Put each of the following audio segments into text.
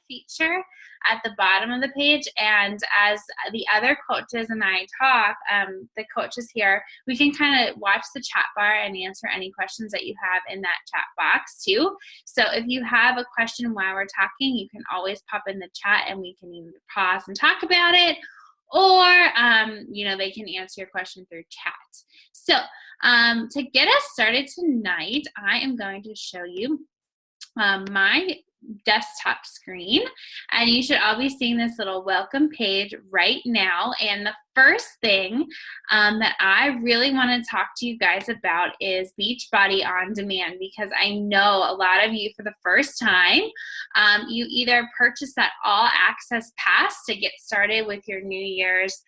feature at the bottom of the page. And as the other coaches and I talk, the coaches here, we can kind of watch the chat bar and answer any questions that you have in that chat box too. So if you have a question while we're talking, you can always pop in the chat and we can either pause and talk about it, or they can answer your question through chat. So to get us started tonight, I am going to show you my desktop screen, and you should all be seeing this little welcome page right now. And the first thing that I really want to talk to you guys about is Beachbody On Demand, because I know a lot of you, for the first time, you either purchased that all access pass to get started with your New Year's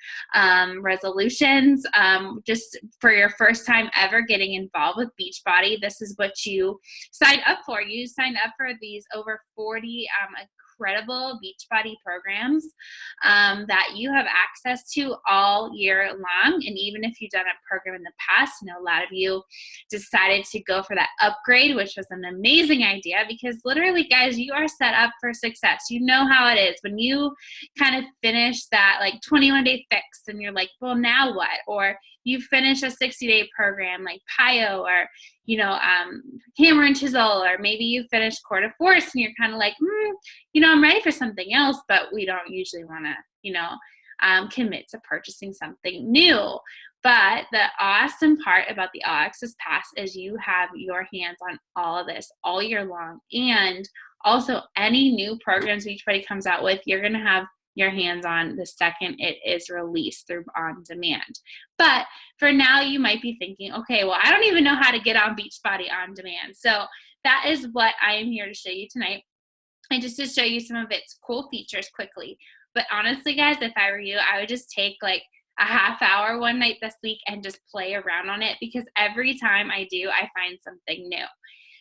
resolutions, just for your first time ever getting involved with Beachbody. This is what you signed up for. You signed up for these over 40 incredible Beachbody programs that you have access to all year long. And even if you've done a program in the past, a lot of you decided to go for that upgrade, which was an amazing idea, because literally, guys, you are set up for success. You know how it is when you kind of finish that 21-day fix and you're like, well, now what? Or you finish a 60-day program like PiYo, or Hammer and Chisel, or maybe you finish Core de Force and you're kind of like, I'm ready for something else, but we don't usually want to, commit to purchasing something new. But the awesome part about the All Access Pass is you have your hands on all of this all year long. And also any new programs Beachbody comes out with, you're going to have your hands on the second it is released through On Demand. But for now, you might be thinking, okay, well, I don't even know how to get on Beachbody On Demand. So that is what I am here to show you tonight, and just to show you some of its cool features quickly. But honestly, guys, if I were you, I would just take a half hour one night this week and just play around on it, because every time I do, I find something new.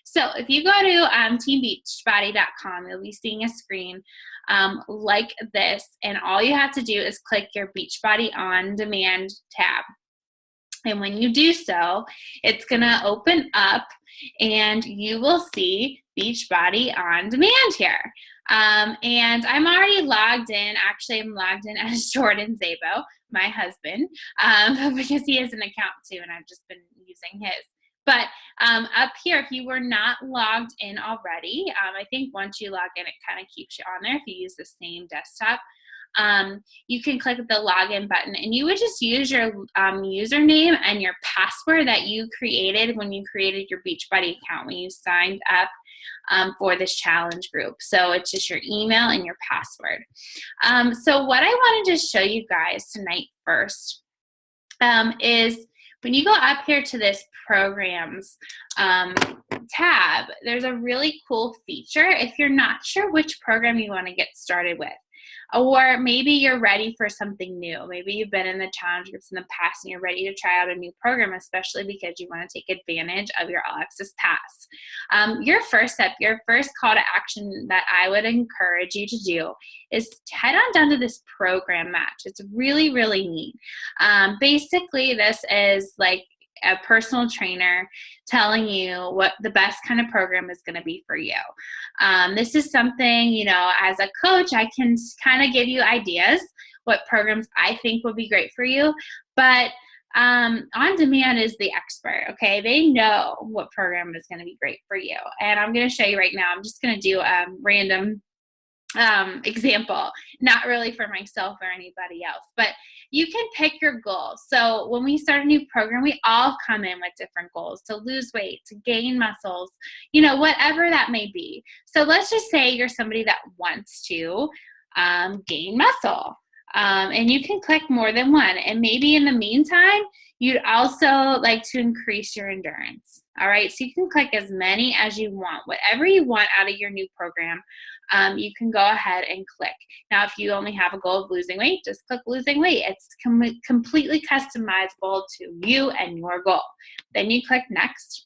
So if you go to teambeachbody.com, you'll be seeing a screen like this, and all you have to do is click your Beachbody On Demand tab. And when you do so, it's going to open up and you will see Beachbody On Demand here. And I'm already logged in. Actually, I'm logged in as Jordan Szabo, my husband, because he has an account too, and I've just been using his. But up here, if you were not logged in already, I think once you log in, it kind of keeps you on there if you use the same desktop. You can click the login button, and you would just use your username and your password that you created when you created your Beachbody account, when you signed up for this challenge group. So it's just your email and your password. So what I wanted to show you guys tonight first is when you go up here to this programs tab, there's a really cool feature if you're not sure which program you want to get started with. Or maybe you're ready for something new. Maybe you've been in the challenge groups in the past and you're ready to try out a new program, especially because you want to take advantage of your All Access Pass. Your first step, your first call to action that I would encourage you to do is head on down to this program match. It's really, really neat. Basically, this is like a personal trainer telling you what the best kind of program is going to be for you. This is something, as a coach, I can kind of give you ideas what programs I think would be great for you, but On Demand is the expert, okay? They know what program is going to be great for you. And I'm going to show you right now. I'm just going to do a random example, not really for myself or anybody else, but you can pick your goals. So when we start a new program, we all come in with different goals: to lose weight, to gain muscles, whatever that may be. So let's just say you're somebody that wants to gain muscle, and you can click more than one. And maybe in the meantime, you'd also like to increase your endurance. All right, so you can click as many as you want, whatever you want out of your new program. You can go ahead and click. Now, if you only have a goal of losing weight, just click losing weight. It's completely customizable to you and your goal. Then you click next.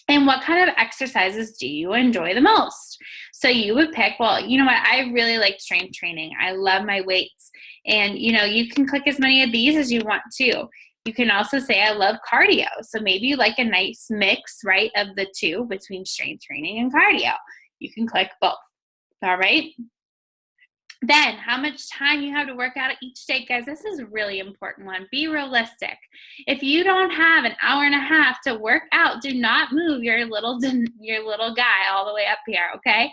And what kind of exercises do you enjoy the most? So you would pick, well, you know what? I really like strength training. I love my weights. And, you can click as many of these as you want to. You can also say, I love cardio. So maybe you like a nice mix, right, of the two between strength training and cardio. You can click both. All right. Then how much time you have to work out each day. Guys, this is a really important one. Be realistic. If you don't have an hour and a half to work out, do not move your little guy all the way up here, okay?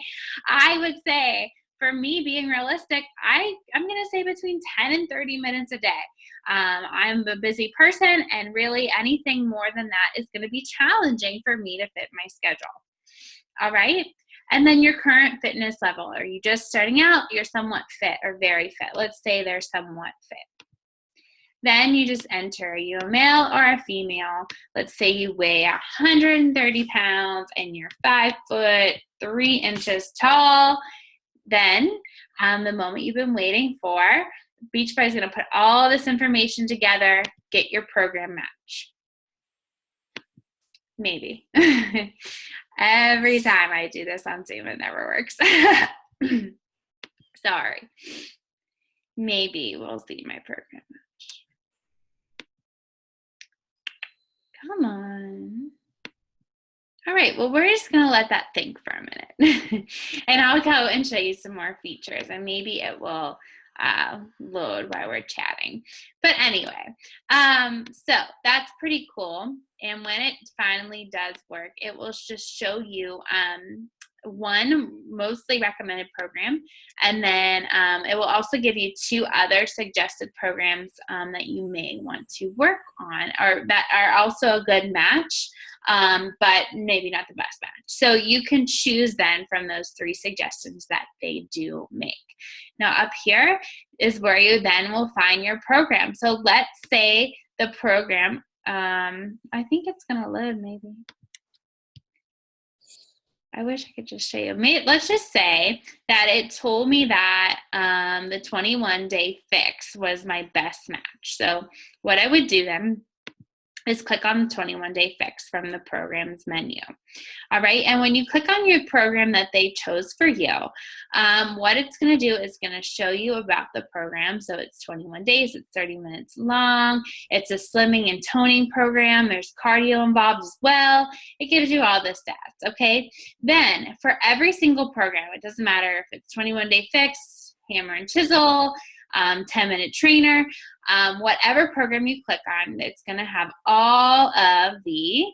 I would say, for me, being realistic, I'm going to say between 10 and 30 minutes a day. I'm a busy person, and really anything more than that is going to be challenging for me to fit my schedule. All right? And then your current fitness level. Are you just starting out? You're somewhat fit or very fit. Let's say they're somewhat fit. Then you just enter, are you a male or a female? Let's say you weigh 130 pounds and you're 5'3" tall. Then the moment you've been waiting for, Beachbody is going to put all this information together, get your program match. Maybe. Every time I do this on Zoom, it never works. Sorry. Maybe we'll see my program match. Come on. All right, well, we're just going to let that think for a minute. And I'll go and show you some more features, and maybe it will load while we're chatting. But anyway, so that's pretty cool. And when it finally does work, it will just show you one mostly recommended program, and then it will also give you 2 other suggested programs that you may want to work on, or that are also a good match, but maybe not the best match. So you can choose then from those 3 suggestions that they do make. Now up here is where you then will find your program. So let's say the program, I think it's going to load maybe. I wish I could just show you. Let's just say that it told me that the 21-day fix was my best match. So what I would do then is click on the 21-day fix from the programs menu. All right, and when you click on your program that they chose for you, what it's going to do is going to show you about the program. So it's 21 days, it's 30 minutes long, it's a slimming and toning program, there's cardio involved as well. It gives you all the stats, okay? Then for every single program, it doesn't matter if it's 21-day fix, hammer and chisel, 10-minute trainer, whatever program you click on, it's going to have all of the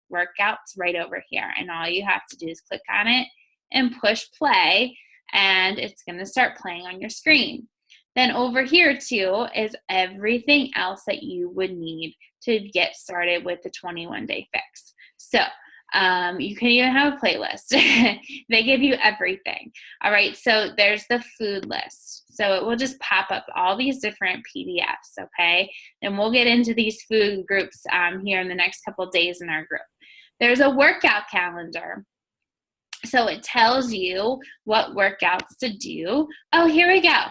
workouts right over here. And all you have to do is click on it and push play, and it's going to start playing on your screen. Then over here too is everything else that you would need to get started with the 21-day fix. So you can even have a playlist. They give you everything. All right, so there's the food list. So it will just pop up all these different PDFs, okay? And we'll get into these food groups here in the next couple of days in our group. There's a workout calendar. So it tells you what workouts to do. Oh, here we go.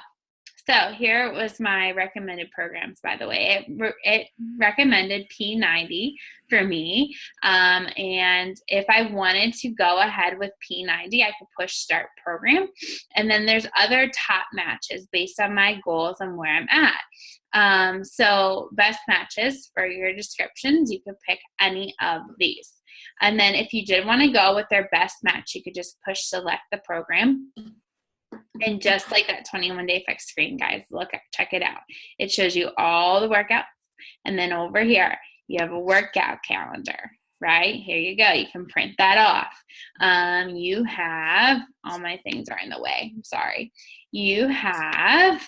So here was my recommended programs, by the way. It recommended P90 for me. And if I wanted to go ahead with P90, I could push start program. And then there's other top matches based on my goals and where I'm at. So best matches for your descriptions, you could pick any of these. And then if you did want to go with their best match, you could just push select the program. And just like that 21-day fix screen, guys, check it out. It shows you all the workouts. And then over here, you have a workout calendar, right? Here you go. You can print that off. You have, all my things are in the way. I'm sorry. You have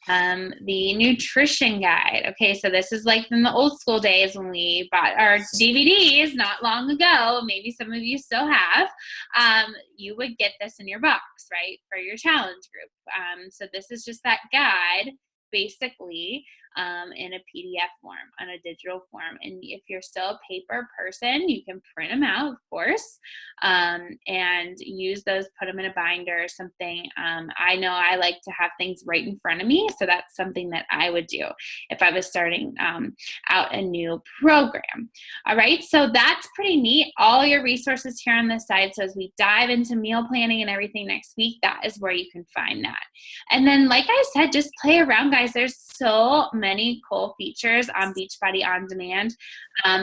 the nutrition guide. Okay, so this is like in the old school days when we bought our DVDs not long ago. Maybe some of you still have. You would get this in your box, right, for your challenge group. So this is just that guide, basically, in a PDF form, on a digital form. And if you're still a paper person, you can print them out, of course, and use those, put them in a binder or something. I know I like to have things right in front of me, so that's something that I would do if I was starting out a new program. All right, so that's pretty neat. All your resources here on this side. So as we dive into meal planning and everything next week, that is where you can find that. And then, like I said, just play around, guys. There's so many cool features on Beachbody On Demand.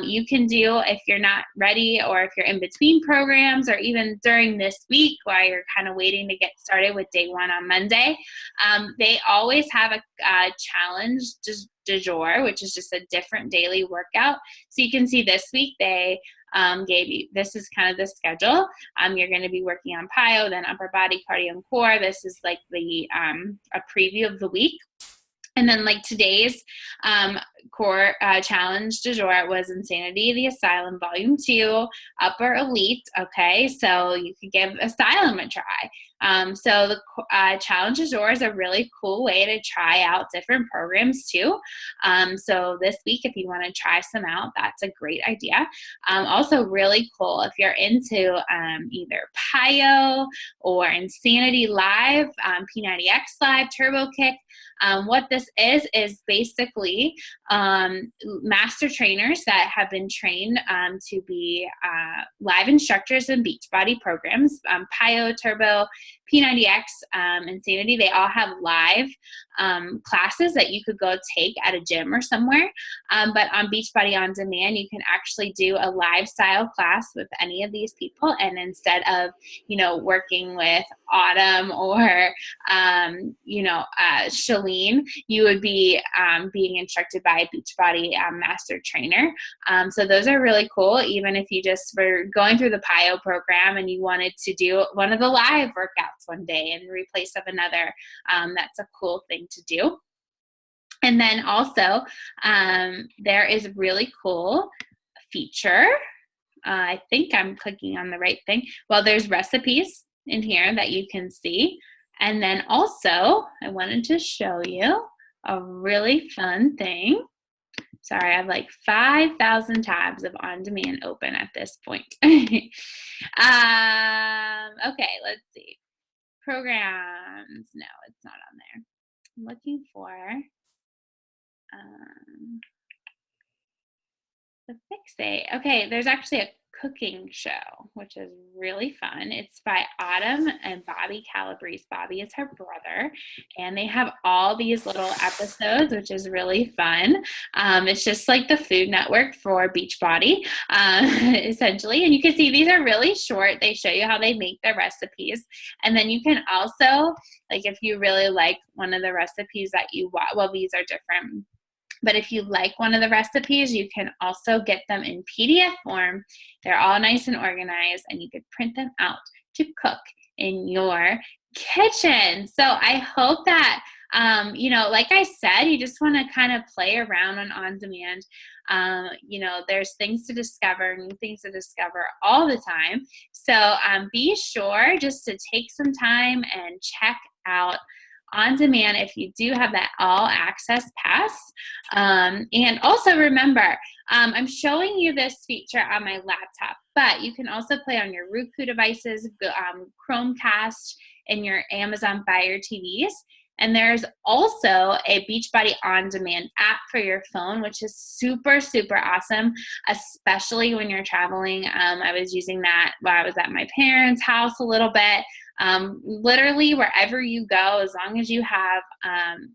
You can do, if you're not ready or if you're in between programs or even during this week while you're kind of waiting to get started with day one on Monday, they always have a challenge du jour, which is just a different daily workout. So you can see this week they gave you, this is kind of the schedule. You're going to be working on plyo, then upper body, cardio, and core. This is like the a preview of the week. And then like today's core challenge du jour was Insanity, the Asylum, Volume 2, Upper Elite. Okay, so you could give Asylum a try. So the challenge du jour is a really cool way to try out different programs too. So this week, if you want to try some out, that's a great idea. Also really cool if you're into either plyo or Insanity Live, P90X Live, Turbo Kick. What this is basically master trainers that have been trained to be live instructors in Beachbody programs. plyo, Turbo, P90X, Insanity, they all have live classes that you could go take at a gym or somewhere. But on Beachbody On Demand, you can actually do a live style class with any of these people. And instead of, working with Autumn or, Shalene, you would be being instructed by a Beachbody master trainer. So those are really cool. Even if you just were going through the plyo program and you wanted to do one of the live workouts one day in replace of another, that's a cool thing to do. And then also there is a really cool feature. I think I'm clicking on the right thing. Well, there's recipes in here that you can see. And then also I wanted to show you a really fun thing. Sorry, I have like 5,000 tabs of On Demand open at this point. Okay, let's see. Programs. No, it's not on there. I'm looking for the Fixate. Okay, there's actually a cooking show, which is really fun. It's by Autumn and Bobby Calabrese. Bobby is her brother, and they have all these little episodes, which is really fun. It's just like the Food Network for Beachbody, essentially. And you can see these are really short. They show you how they make their recipes. And then you can also, like if you really like one of the recipes that you watch, well, these are different. But if you like one of the recipes, you can also get them in PDF form. They're all nice and organized, and you could print them out to cook in your kitchen. So I hope that, like I said, you just want to kind of play around on demand. There's things to discover, new things to discover all the time. So be sure just to take some time and check out On Demand if you do have that all access pass. And also remember, I'm showing you this feature on my laptop, but you can also play on your Roku devices, Chromecast, and your Amazon Fire TVs. And there's also a Beachbody On Demand app for your phone, which is super, super awesome, especially when you're traveling. I was using that while I was at my parents' house a little bit. Literally wherever you go, as long as you have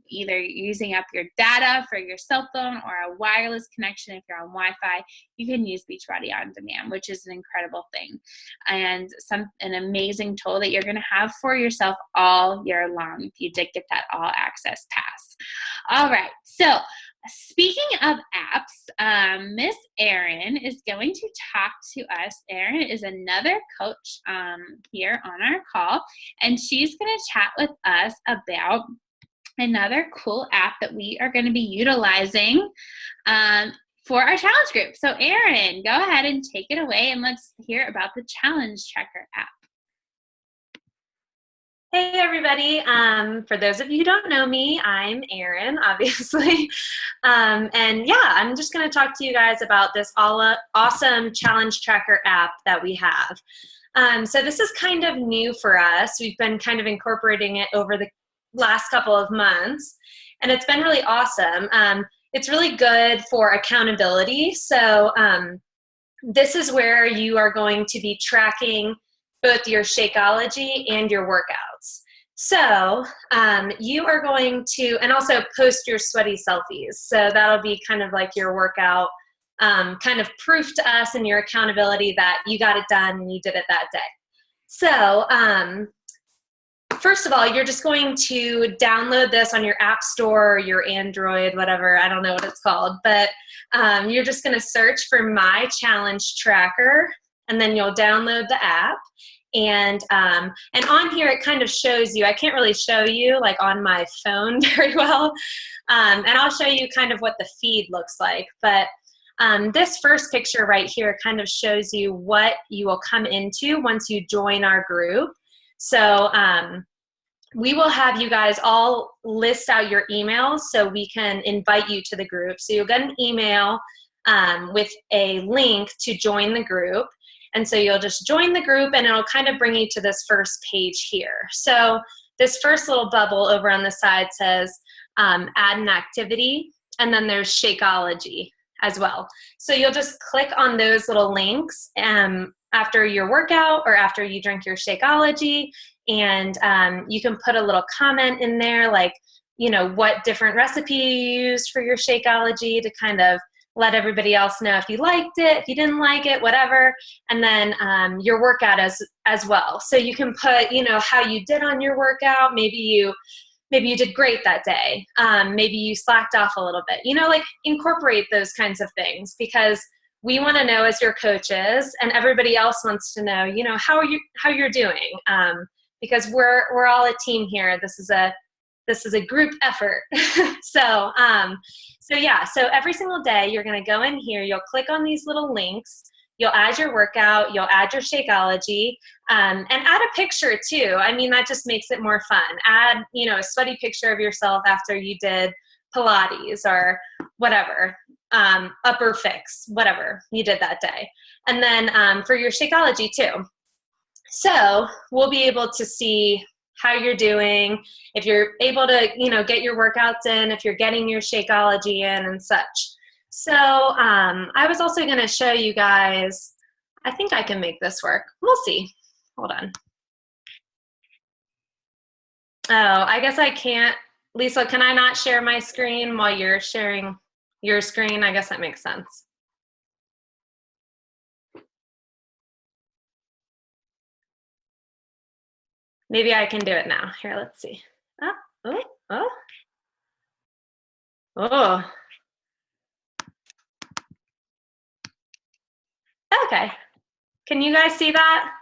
either using up your data for your cell phone or a wireless connection if you're on Wi-Fi, you can use Beachbody On Demand, which is an incredible thing and an amazing tool that you're going to have for yourself all year long if you did get that all access pass. All right, so speaking of apps, Miss Erin is going to talk to us. Erin is another coach here on our call, and she's going to chat with us about another cool app that we are going to be utilizing for our challenge group. So Erin, go ahead and take it away, and let's hear about the Challenge Tracker app. Hey everybody, for those of you who don't know me, I'm Erin, obviously, and yeah, I'm just going to talk to you guys about this awesome Challenge Tracker app that we have. So this is kind of new for us. We've been kind of incorporating it over the last couple of months, and it's been really awesome. It's really good for accountability. So this is where you are going to be tracking both your Shakeology and your workouts. So you are going to, and also post your sweaty selfies. So that'll be kind of like your workout, kind of proof to us and your accountability that you got it done and you did it that day. So first of all, you're just going to download this on your App Store or your Android, whatever, I don't know what it's called, but you're just going to search for My Challenge Tracker, and then you'll download the app. And on here, it kind of shows you, I can't really show you like on my phone very well, and I'll show you kind of what the feed looks like, but this first picture right here kind of shows you what you will come into once you join our group. So we will have you guys all list out your emails so we can invite you to the group. So you'll get an email with a link to join the group. And so you'll just join the group and it'll kind of bring you to this first page here. So this first little bubble over on the side says add an activity, and then there's Shakeology as well. So you'll just click on those little links after your workout or after you drink your Shakeology, and you can put a little comment in there like, you know, what different recipe you used for your Shakeology to kind of let everybody else know if you liked it, if you didn't like it, whatever, and then your workout as well. So you can put, you know, how you did on your workout. Maybe you did great that day. Maybe you slacked off a little bit. You know, like incorporate those kinds of things, because we want to know as your coaches, and everybody else wants to know, you know, how you're doing, because we're all a team here. This is a group effort. So yeah, so every single day you're going to go in here, you'll click on these little links, you'll add your workout, you'll add your Shakeology, and add a picture too. I mean, that just makes it more fun. Add, you know, a sweaty picture of yourself after you did Pilates or whatever, upper fix, whatever you did that day. And then for your Shakeology too. So we'll be able to see how you're doing, if you're able to, you know, get your workouts in, if you're getting your Shakeology in and such. So I was also going to show you guys, I think I can make this work. We'll see. Hold on. Oh, I guess I can't. Lisa, can I not share my screen while you're sharing your screen? I guess that makes sense. Maybe I can do it now. Here, let's see. Oh. Okay. Can you guys see that?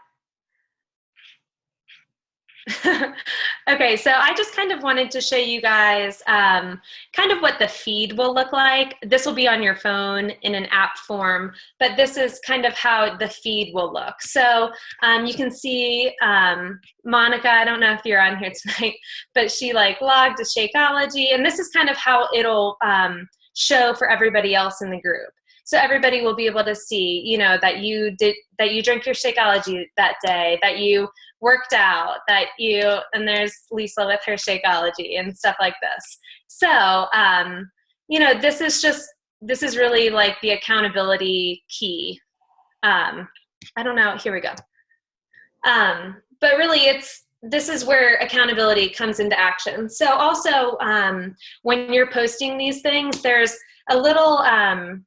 Okay, so I just kind of wanted to show you guys kind of what the feed will look like. This will be on your phone in an app form, but this is kind of how the feed will look. So you can see Monica, I don't know if you're on here tonight, but she like logged a Shakeology, and this is kind of how it'll show for everybody else in the group. So everybody will be able to see, you know, that you drank your Shakeology that day, that you worked out, and there's Lisa with her Shakeology and stuff like this. So, you know, this is really like the accountability key. I don't know, here we go. But really this is where accountability comes into action. So also, when you're posting these things, there's a little, I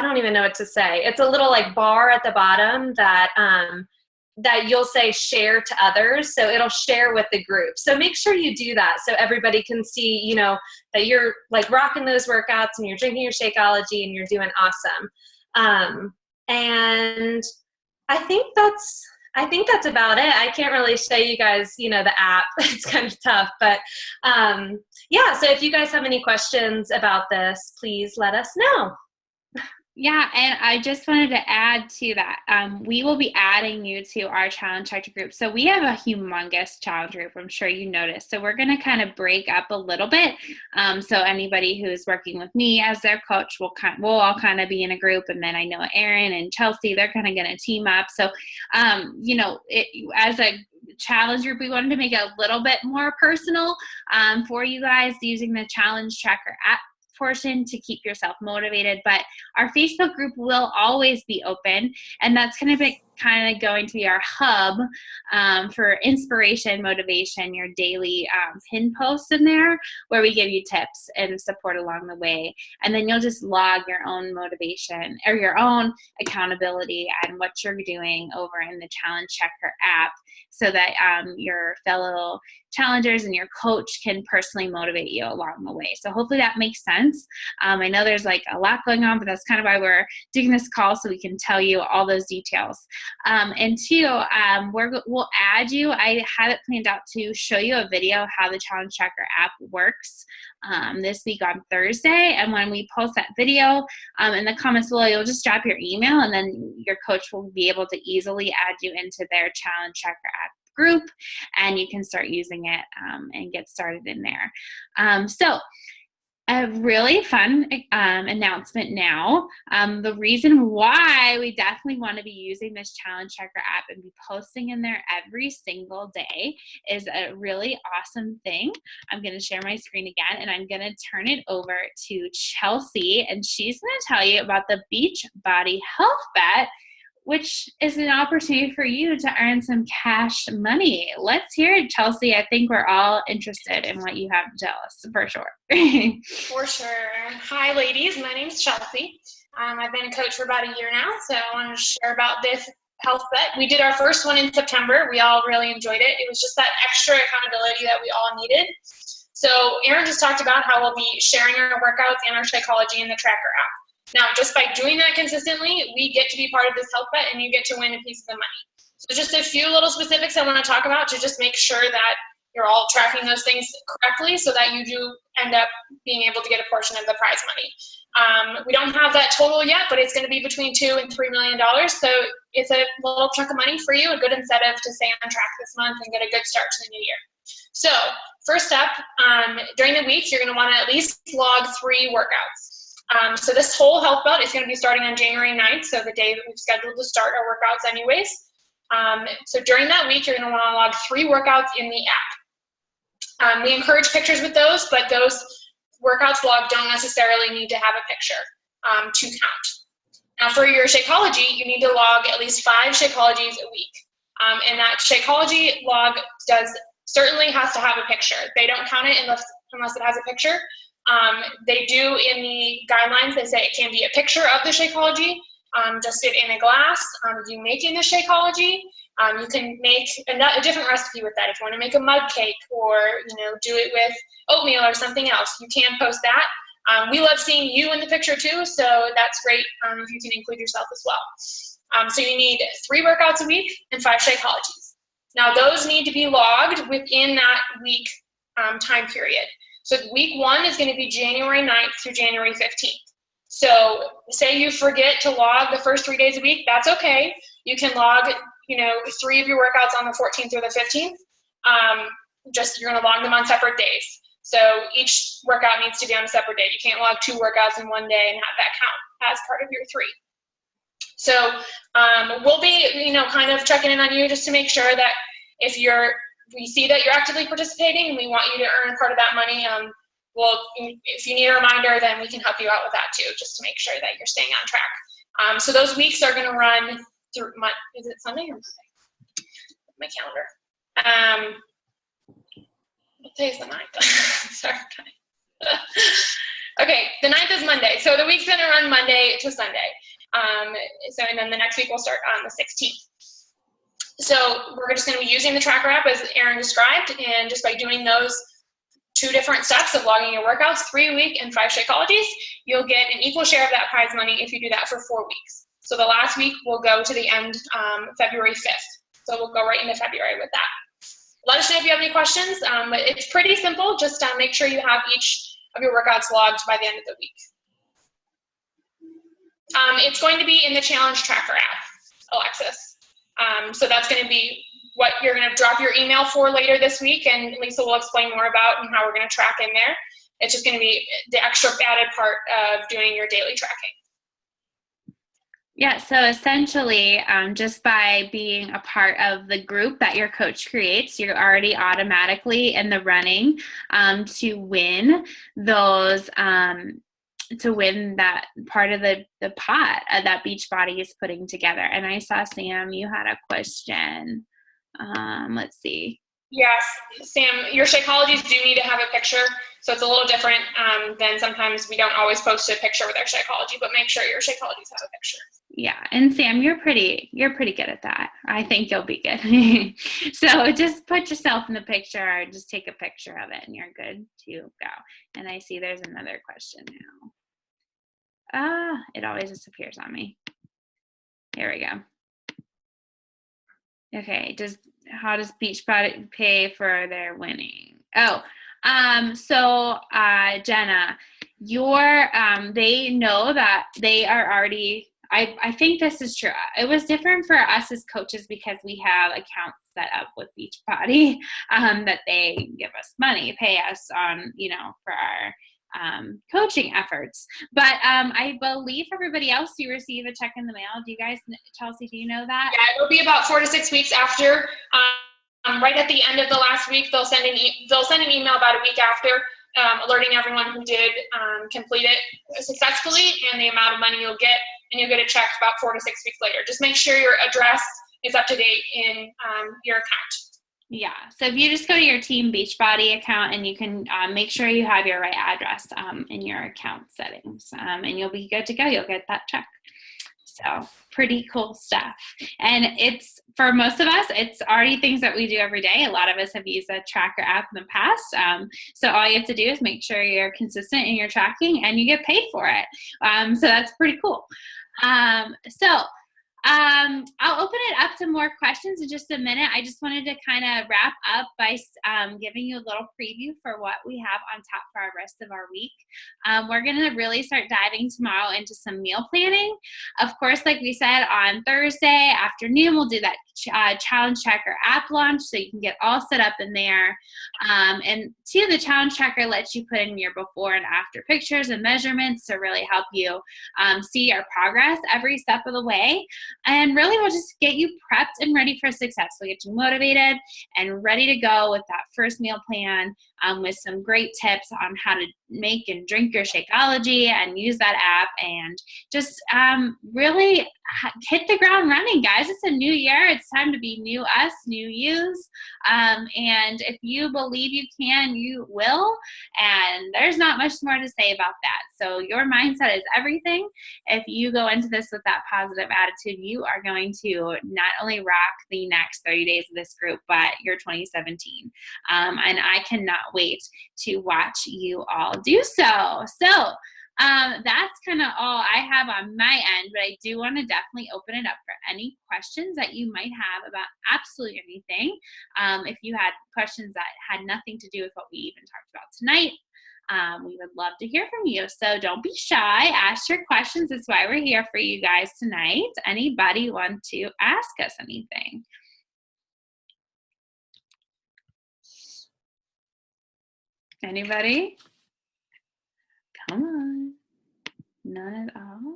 don't even know what to say. It's a little like bar at the bottom that you'll say share to others. So it'll share with the group. So make sure you do that so everybody can see, you know, that you're like rocking those workouts and you're drinking your Shakeology and you're doing awesome. And I think that's about it. I can't really show you guys, you know, the app. It's kind of tough, but yeah. So if you guys have any questions about this, please let us know. Yeah, and I just wanted to add to that. We will be adding you to our challenge tracker group. So we have a humongous challenge group, I'm sure you noticed. So we're going to kind of break up a little bit. So anybody who's working with me as their coach, we'll all kind of be in a group. And then I know Erin and Chelsea, they're kind of going to team up. So, you know, as a challenge group, we wanted to make it a little bit more personal for you guys using the challenge tracker app portion to keep yourself motivated. But our Facebook group will always be open, and that's going to kind of going to be our hub for inspiration, motivation, your daily pin posts in there where we give you tips and support along the way. And then you'll just log your own motivation or your own accountability and what you're doing over in the Challenge Checker app so that your fellow challengers and your coach can personally motivate you along the way. So hopefully that makes sense. I know there's like a lot going on, but that's kind of why we're doing this call, so we can tell you all those details. And two, we'll add you. I have it planned out to show you a video how the Challenge Checker app works this week on Thursday. And when we post that video in the comments below, you'll just drop your email, and then your coach will be able to easily add you into their Challenge Checker app group, and you can start using it and get started in there. So a really fun announcement now. The reason why we definitely want to be using this Challenge Checker app and be posting in there every single day is a really awesome thing. I'm going to share my screen again, and I'm going to turn it over to Chelsea, and she's going to tell you about the Beachbody Health Bet, which is an opportunity for you to earn some cash money. Let's hear it, Chelsea. I think we're all interested in what you have to tell us, for sure. For sure. Hi, ladies. My name's Chelsea. I've been a coach for about a year now, so I want to share about this health bet. We did our first one in September. We all really enjoyed it. It was just that extra accountability that we all needed. So Erin just talked about how we'll be sharing our workouts and our Shakeology in the Tracker app. Now, just by doing that consistently, we get to be part of this health bet, and you get to win a piece of the money. So just a few little specifics I want to talk about to just make sure that you're all tracking those things correctly so that you do end up being able to get a portion of the prize money. We don't have that total yet, but it's going to be between $2 and $3 million. So it's a little chunk of money for you, a good incentive to stay on track this month and get a good start to the new year. So first up, during the week, you're going to want to at least log 3 workouts. So this whole health bet is going to be starting on January 9th, so the day that we've scheduled to start our workouts anyways. So during that week, you're going to want to log 3 workouts in the app. We encourage pictures with those, but those workouts logged don't necessarily need to have a picture to count. Now for your Shakeology, you need to log at least 5 Shakeologies a week. And that Shakeology log certainly has to have a picture. They don't count it unless it has a picture. They do in the guidelines, they say it can be a picture of the Shakeology, just it in a glass. You making the Shakeology, you can make a different recipe with that. If you want to make a mud cake or do it with oatmeal or something else, you can post that. We love seeing you in the picture too, so that's great if you can include yourself as well. So you need 3 workouts a week and 5 Shakeologies. Now those need to be logged within that week time period. So week 1 is going to be January 9th through January 15th. So say you forget to log the first 3 days a week, that's okay. You can log, 3 of your workouts on the 14th or the 15th. You're going to log them on separate days. So each workout needs to be on a separate day. You can't log 2 workouts in one day and have that count as part of your 3. So we'll be, kind of checking in on you just to make sure that if we see that you're actively participating and we want you to earn part of that money, if you need a reminder, then we can help you out with that too, just to make sure that you're staying on track. So those weeks are going to run through, is it Sunday or Monday? My calendar. Today's the 9th. Sorry. Okay, the 9th is Monday. So the week's going to run Monday to Sunday. And then the next week will start on the 16th. So we're just going to be using the Tracker app as Erin described, and just by doing those 2 different steps of logging your workouts, 3 a week and 5 Shakeologies, you'll get an equal share of that prize money if you do that for 4 weeks. So the last week will go to the end February 5th. So we'll go right into February with that. Let us know if you have any questions, but it's pretty simple. Just make sure you have each of your workouts logged by the end of the week. It's going to be in the Challenge Tracker app, Alexis. So that's going to be what you're going to drop your email for later this week, and Lisa will explain more about and how we're going to track in there. It's just going to be the extra added part of doing your daily tracking. Yeah, so essentially, just by being a part of the group that your coach creates, you're already automatically in the running to win those to win that part of the pot that Beachbody is putting together. And I saw, Sam, you had a question. Let's see. Yes, Sam, your Shakeologies do need to have a picture, so it's a little different than sometimes we don't always post a picture with our Shakeology, but make sure your Shakeologies have a picture. Yeah, and Sam, you're pretty good at that. I think you'll be good. So just put yourself in the picture, or just take a picture of it, and you're good to go. And I see there's another question now. It always disappears on me. Here we go. Okay, how does Beachbody pay for their winning? So Jenna, they know that they are already, I think this is true. It was different for us as coaches because we have accounts set up with Beachbody, that they give us money, pay us on, for our coaching efforts. But I believe for everybody else, you receive a check in the mail. Do you guys, Chelsea, do you know that? Yeah, it'll be about 4 to 6 weeks after. Right at the end of the last week, they'll send an email about a week after, alerting everyone who did complete it successfully and the amount of money you'll get, and you'll get a check about 4 to 6 weeks later. Just make sure your address is up to date in your account. Yeah, so if you just go to your Team Beachbody account, and you can make sure you have your right address in your account settings, and you'll be good to go. You'll get that check. So pretty cool stuff. And it's, for most of us, it's already things that we do every day. A lot of us have used a tracker app in the past. So all you have to do is make sure you're consistent in your tracking, and you get paid for it. So that's pretty cool. I'll open it up to more questions in just a minute. I just wanted to kind of wrap up by giving you a little preview for what we have on tap for our rest of our week. We're going to really start diving tomorrow into some meal planning. Of course, like we said, on Thursday afternoon, we'll do that Challenge Tracker app launch, so you can get all set up in there. And the Challenge Tracker lets you put in your before and after pictures and measurements to really help you see your progress every step of the way. And really, we'll just get you prepped and ready for success. We'll get you motivated and ready to go with that first meal plan, with some great tips on how to make and drink your Shakeology and use that app, and just really hit the ground running, guys. It's a new year. It's time to be new us, new yous. And if you believe you can, you will. And there's not much more to say about that. So your mindset is everything. If you go into this with that positive attitude, you are going to not only rock the next 30 days of this group, but your 2017. And I cannot wait to watch you all do so. So that's kind of all I have on my end, but I do want to definitely open it up for any questions that you might have about absolutely anything. If you had questions that had nothing to do with what we even talked about tonight, we would love to hear from you. So don't be shy. Ask your questions. That's why we're here for you guys tonight. Anybody want to ask us anything? Anybody? Come on. None at all?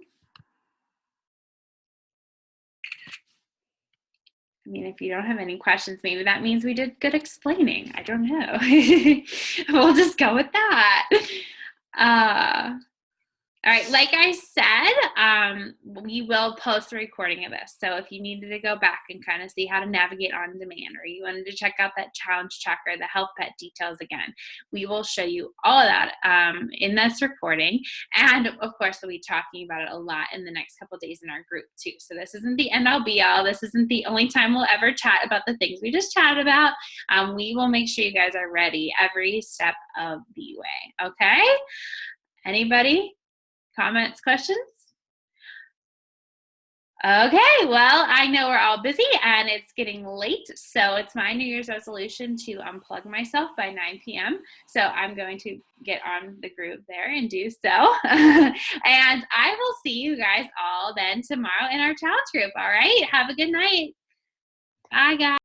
I mean, if you don't have any questions, maybe that means we did good explaining. I don't know. We'll just go with that. All right, like I said, we will post a recording of this. So if you needed to go back and kind of see how to navigate on demand, or you wanted to check out that challenge tracker, the health pet details again, we will show you all of that in this recording. And of course, we'll be talking about it a lot in the next couple of days in our group too. So this isn't the end all be all. This isn't the only time we'll ever chat about the things we just chatted about. We will make sure you guys are ready every step of the way. Okay? Anybody? Comments, questions? Okay, well, I know we're all busy and it's getting late, so it's my New Year's resolution to unplug myself by 9 p.m. So I'm going to get on the groove there and do so. And I will see you guys all then tomorrow in our challenge group, all right? Have a good night. Bye, guys.